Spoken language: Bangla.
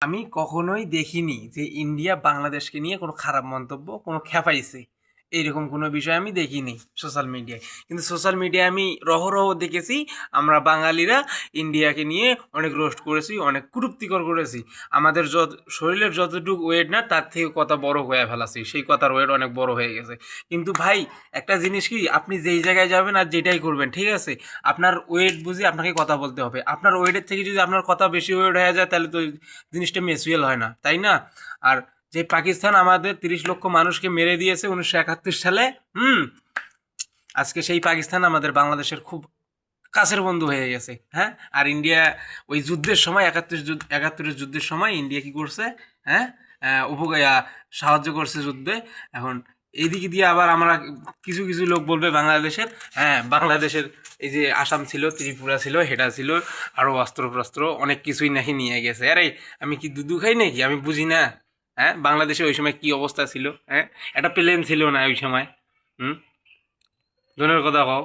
আমি কখনোই দেখিনি যে ইন্ডিয়া বাংলাদেশকে নিয়ে কোনো খারাপ মন্তব্য কোনো খেপাইছে এইরকম কোনো বিষয় আমি দেখিনি সোশ্যাল মিডিয়ায়। কিন্তু সোশ্যাল মিডিয়ায় আমি রহরহ দেখেছি আমরা বাঙালিরা ইন্ডিয়াকে নিয়ে অনেক রোস্ট করেছি, অনেক কুরুক্তিকর করেছি। আমাদের শরীরের যতটুকু ওয়েট না তার থেকে কথা বড় হয়ে ফেলাছি, সেই কথার ওয়েট অনেক বড় হয়ে গেছে। কিন্তু ভাই, একটা জিনিস কি, আপনি যেই জায়গায় যাবেন আর যেটাই করবেন, ঠিক আছে, আপনার ওয়েট বুঝে আপনাকে কথা বলতে হবে। আপনার ওয়েটের থেকে যদি আপনার কথা বেশি ওয়েট হয়ে যায় তাহলে তো জিনিসটা ম্যাচুয়াল হয় না, তাই না? আর যে পাকিস্তান আমাদের 30 লক্ষ মানুষকে মেরে দিয়েছে 1971 সালে, আজকে সেই পাকিস্তান আমাদের বাংলাদেশের খুব কাছের বন্ধু হয়ে গেছে, হ্যাঁ। আর ইন্ডিয়া ওই যুদ্ধের সময়, 71-এর যুদ্ধের সময় ইন্ডিয়া কি করছে, হ্যাঁ, সাহায্য করছে যুদ্ধে। এখন এইদিকে দিয়ে আবার আমরা কিছু কিছু লোক বলবে বাংলাদেশের, হ্যাঁ, বাংলাদেশের এই যে আসাম ছিল, ত্রিপুরা ছিল, হেটা ছিল, আরও অস্ত্র অনেক কিছুই নাকি নিয়ে গেছে। আরে আমি কি দুধু খাই নাকি, আমি বুঝি না? হ্যাঁ, বাংলাদেশে ওই সময় কি অবস্থা ছিল? হ্যাঁ, একটা প্লেন ছিল না ওই সময়। হুম, জনের কথা কও।